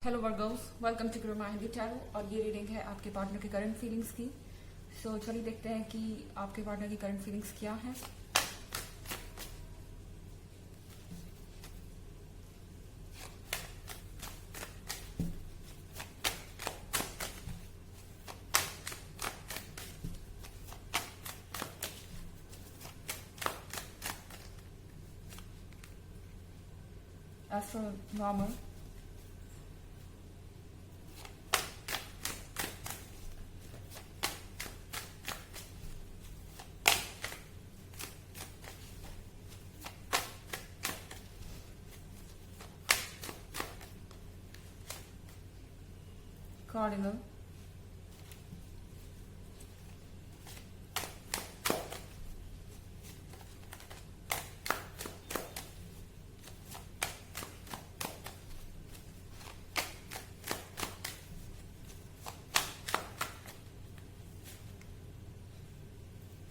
Hello Virgo's, welcome to Guru माहिंदी tarot. और ये reading है आपके पार्टनर के करंट फीलिंग्स की। सो चलिए देखते हैं कि आपके पार्टनर की करंट फीलिंग्स क्या हैं। Astronomer, cardinal,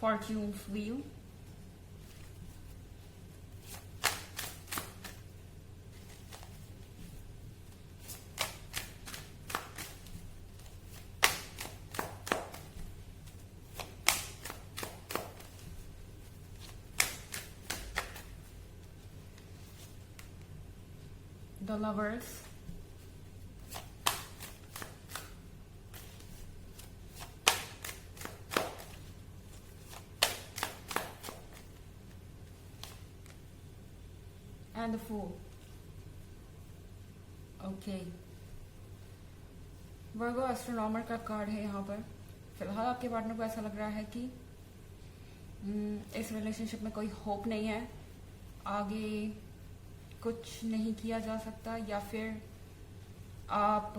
fortune's wheel, the lovers, and the fool. Okay, Virgo astronomer का कार्ड है यहाँ पर। फिलहाल आपके पार्टनर को ऐसा लग रहा है कि इस रिलेशनशिप में कोई होप नहीं है, आगे कुछ नहीं किया जा सकता, या फिर आप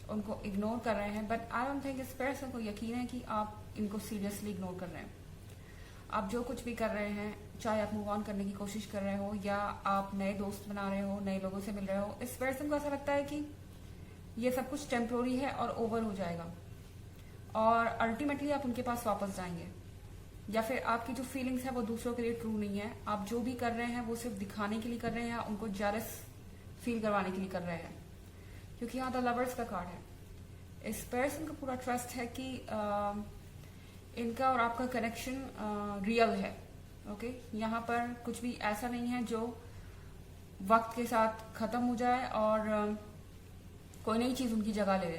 उनको इग्नोर कर रहे हैं। बट आई डोंट थिंक इस पर्सन को यकीन है कि आप इनको सीरियसली इग्नोर कर रहे हैं। आप जो कुछ भी कर रहे हैं, चाहे आप मूव ऑन करने की कोशिश कर रहे हो या आप नए दोस्त बना रहे हो, नए लोगों से मिल रहे हो, इस पर्सन को ऐसा लगता है कि ये सब कुछ टेम्पोररी है और ओवर हो जाएगा और अल्टीमेटली आप उनके पास वापस जाएंगे। या फिर आपकी जो फीलिंग्स है वो दूसरों के लिए ट्रू नहीं है। आप जो भी कर रहे हैं वो सिर्फ दिखाने के लिए कर रहे हैं या उनको जेलस फील करवाने के लिए कर रहे हैं, क्योंकि यहाँ द लवर्स का कार्ड है। इस पर्सन को पूरा ट्रस्ट है कि इनका और आपका कनेक्शन रियल है। ओके, यहाँ पर कुछ भी ऐसा नहीं है जो वक्त के साथ खत्म हो जाए और कोई नई चीज उनकी जगह ले ले।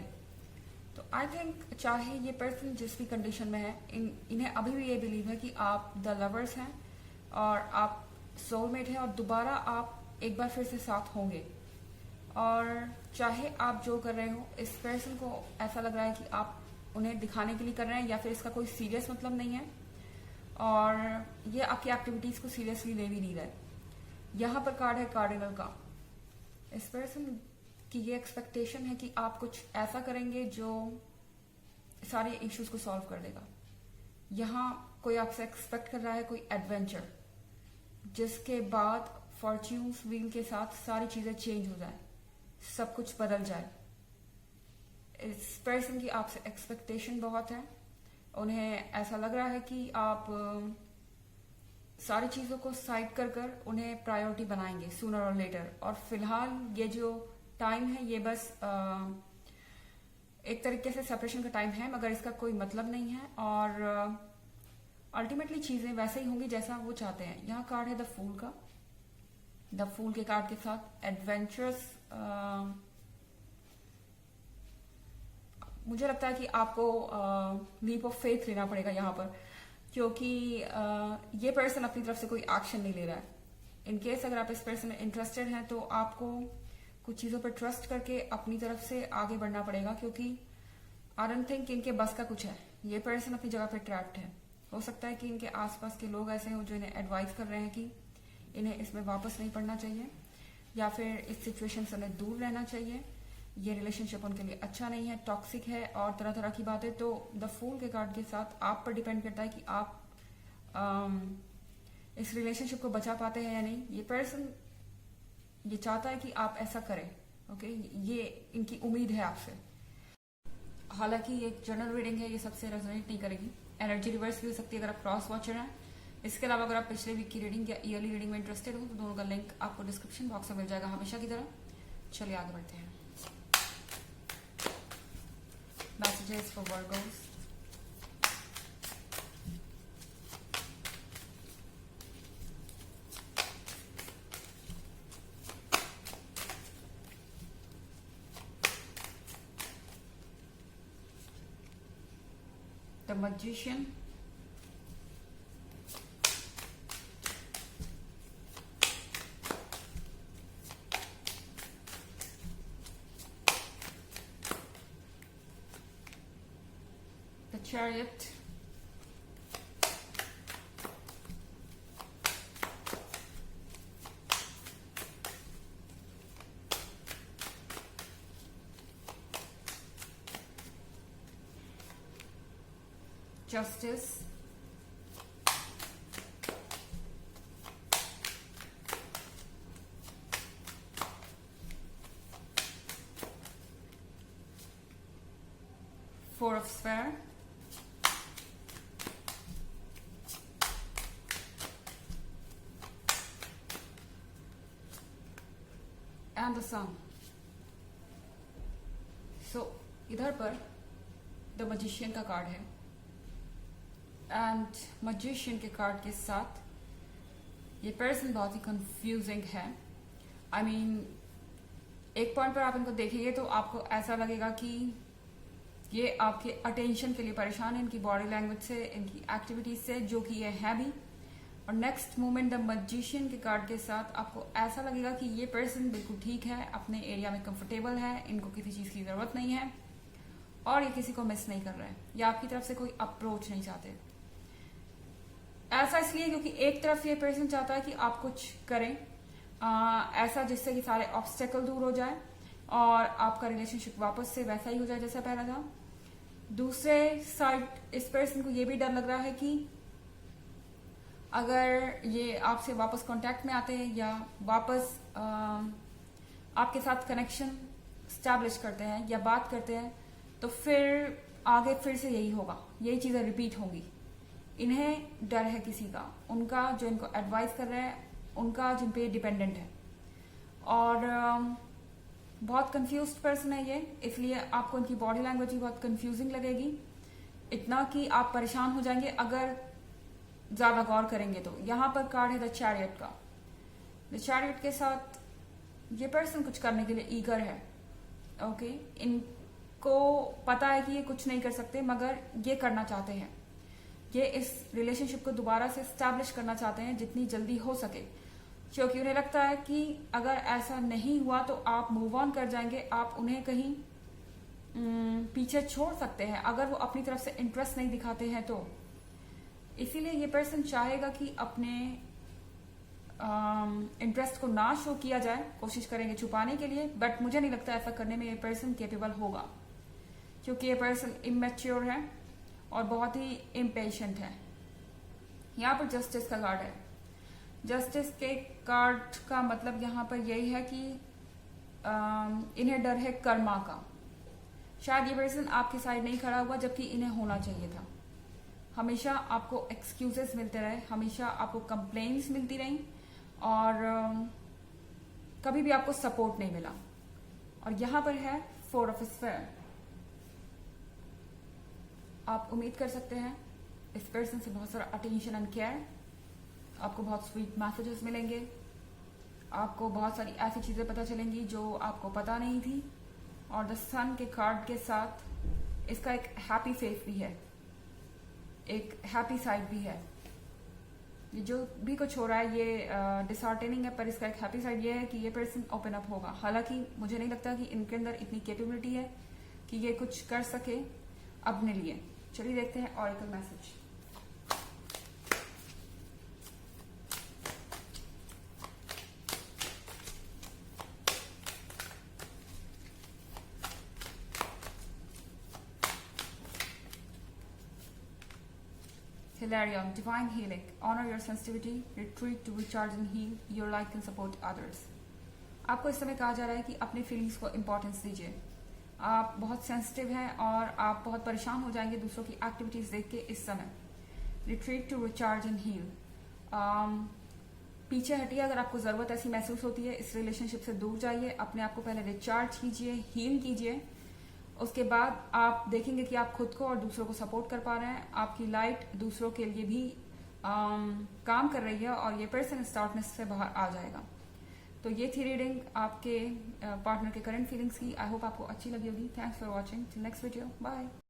तो आई थिंक चाहे ये पर्सन जिस भी कंडीशन में है, इन्हें अभी भी ये बिलीव है कि आप द लवर्स हैं और आप सोलमेट हैं और दोबारा आप एक बार फिर से साथ होंगे। और चाहे आप जो कर रहे हो, इस पर्सन को ऐसा लग रहा है कि आप उन्हें दिखाने के लिए कर रहे हैं या फिर इसका कोई सीरियस मतलब नहीं है और ये आपकी एक्टिविटीज को सीरियसली ले भी नहीं रहे। यहाँ पर कार्ड है कार्डिनल का। इस पर्सन की ये एक्सपेक्टेशन है कि आप कुछ ऐसा करेंगे जो सारे इश्यूज को सॉल्व कर देगा। यहाँ कोई आपसे एक्सपेक्ट कर रहा है कोई एडवेंचर, जिसके बाद फॉर्च्यून्स व्हील के साथ सारी चीजें चेंज हो जाए, सब कुछ बदल जाए। इस पर्सन की आपसे एक्सपेक्टेशन बहुत है। उन्हें ऐसा लग रहा है कि आप सारी चीजों को साइड कर कर उन्हें प्रायोरिटी बनाएंगे सूनर और लेटर। और फिलहाल ये जो टाइम है ये बस एक तरीके से सेपरेशन का टाइम है, मगर इसका कोई मतलब नहीं है और अल्टीमेटली चीजें वैसे ही होंगी जैसा वो चाहते हैं। यहाँ कार्ड है द फूल का। द फूल के कार्ड के साथ एडवेंचरस, मुझे लगता है कि आपको लीप ऑफ फेथ लेना पड़ेगा यहाँ पर, क्योंकि ये पर्सन अपनी तरफ से कोई एक्शन नहीं ले रहा है। इनकेस अगर आप इस पर्सन में इंटरेस्टेड हैं तो आपको कुछ चीजों पर ट्रस्ट करके अपनी तरफ से आगे बढ़ना पड़ेगा, क्योंकि आई डोंट थिंक इनके बस का कुछ है। ये पर्सन अपनी जगह पर ट्रैप्ड है। हो सकता है कि इनके आसपास के लोग ऐसे हो जो इन्हें एडवाइस कर रहे हैं कि इन्हें इसमें वापस नहीं पड़ना चाहिए या फिर इस सिचुएशन से उन्हें दूर रहना चाहिए। ये रिलेशनशिप उनके लिए अच्छा नहीं है, टॉक्सिक है और तरह तरह की बातें। तो द फूल के कार्ड के साथ आप पर डिपेंड करता है कि आप इस रिलेशनशिप को बचा पाते हैं या नहीं। ये पर्सन ये चाहता है कि आप ऐसा करें। ओके, ये इनकी उम्मीद है आपसे। हालांकि ये जनरल रीडिंग है, ये सबसे रेजोनेट नहीं करेगी। एनर्जी रिवर्स भी हो सकती है अगर आप क्रॉस वॉचर हैं। इसके अलावा अगर आप पिछले वीक की रीडिंग या ईयरली रीडिंग में इंटरेस्टेड हो तो दोनों का लिंक आपको डिस्क्रिप्शन बॉक्स में मिल जाएगा हमेशा की तरह। चलिए आगे बढ़ते हैं। Messages for Virgos. The Magician. The Chariot. Justice. Four of Spheres. And the Sun. So इधर पर द मजिशियन का कार्ड है एंड मजिशियन के कार्ड के साथ ये पर्सन बहुत ही कंफ्यूजिंग है। आई मीन एक पॉइंट पर आप इनको देखेंगे तो आपको ऐसा लगेगा कि ये आपके अटेंशन के लिए परेशान है, इनकी बॉडी लैंग्वेज से, इनकी एक्टिविटीज से, जो कि ये है भी। और नेक्स्ट मोमेंट द मजिशियन के कार्ड के साथ आपको ऐसा लगेगा कि ये पर्सन बिल्कुल ठीक है, अपने एरिया में कंफर्टेबल है, इनको किसी चीज की जरूरत नहीं है और ये किसी को मिस नहीं कर रहा है या आपकी तरफ से कोई अप्रोच नहीं चाहते। ऐसा इसलिए क्योंकि एक तरफ ये पर्सन चाहता है कि आप कुछ करें ऐसा जिससे कि सारे ऑब्स्टेकल दूर हो जाए और आपका रिलेशनशिप वापस से वैसा ही हो जाए जैसा पहला था। दूसरे साइड इस पर्सन को ये भी डर लग रहा है कि अगर ये आपसे वापस कांटेक्ट में आते हैं या वापस आपके साथ कनेक्शन स्टैब्लिश करते हैं या बात करते हैं तो फिर आगे फिर से यही होगा, यही चीजें रिपीट होंगी। इन्हें डर है किसी का, उनका जो इनको एडवाइस कर रहा है, उनका जिन पे डिपेंडेंट है और बहुत कंफ्यूज्ड पर्सन है ये, इसलिए आपको उनकी बॉडी लैंग्वेज भी बहुत कंफ्यूजिंग लगेगी, इतना कि आप परेशान हो जाएंगे अगर ज्यादा गौर करेंगे तो। यहाँ पर कार्ड है द चैरियट का। द चैरियट के साथ ये पर्सन कुछ करने के लिए ईगर है। ओके, इनको पता है कि ये कुछ नहीं कर सकते मगर ये करना चाहते हैं, ये इस रिलेशनशिप को दोबारा से स्टैब्लिश करना चाहते हैं जितनी जल्दी हो सके, क्योंकि उन्हें लगता है कि अगर ऐसा नहीं हुआ तो आप मूव ऑन कर जाएंगे, आप उन्हें कहीं पीछे छोड़ सकते हैं अगर वो अपनी तरफ से इंटरेस्ट नहीं दिखाते हैं तो। इसीलिए ये पर्सन चाहेगा कि अपने इंटरेस्ट को ना शो किया जाए, कोशिश करेंगे छुपाने के लिए, बट मुझे नहीं लगता ऐसा करने में ये पर्सन केपेबल होगा क्योंकि ये पर्सन इमेच्योर है और बहुत ही इम्पेशेंट है। यहाँ पर जस्टिस का कार्ड है। जस्टिस के कार्ड का मतलब यहाँ पर यही है कि इन्हें डर है कर्मा का। शायद ये पर्सन आपकी साइड नहीं खड़ा हुआ जबकि इन्हें होना चाहिए था। हमेशा आपको एक्सक्यूजेस मिलते रहे, हमेशा आपको कंप्लेंट्स मिलती रहीं और कभी भी आपको सपोर्ट नहीं मिला। और यहाँ पर है फोर ऑफ स्फीयर। आप उम्मीद कर सकते हैं इस पर्सन से बहुत सारा अटेंशन एंड केयर, आपको बहुत स्वीट मैसेजेस मिलेंगे, आपको बहुत सारी ऐसी चीजें पता चलेंगी जो आपको पता नहीं थी। और द सन के कार्ड के साथ इसका एक हैप्पी फेस भी है, एक हैप्पी साइड भी है। ये जो भी कुछ हो रहा है ये डिसहार्टनिंग है, पर इसका एक हैप्पी साइड ये है कि ये पर्सन ओपन अप होगा। हालांकि मुझे नहीं लगता कि इनके अंदर इतनी कैपेबिलिटी है कि ये कुछ कर सके अपने लिए। चलिए देखते हैं oracle message. Hilarion, divine healing. Honor your sensitivity, retreat to recharge and heal. Your light can support others. आपको इस समय कहा जा रहा है कि अपने फीलिंग्स को इम्पोर्टेंस दीजिए। आप बहुत सेंसिटिव हैं और आप बहुत परेशान हो जाएंगे दूसरों की एक्टिविटीज देख के इस समय। Retreat to recharge and heal. पीछे हटिए अगर आपको जरूरत ऐसी महसूस होती है, इस रिलेशनशिप से दूर जाइए, अपने आप को पहले रिचार्ज कीजिए, हील कीजिए उसके बाद आप देखेंगे कि आप खुद को और दूसरों को सपोर्ट कर पा रहे हैं, आपकी लाइट दूसरों के लिए भी काम कर रही है और ये पर्सन इस डार्कनेस से बाहर आ जाएगा। तो ये थी रीडिंग आपके पार्टनर के करंट फीलिंग्स की। आई होप आपको अच्छी लगी होगी। Thanks for watching. Next video, bye.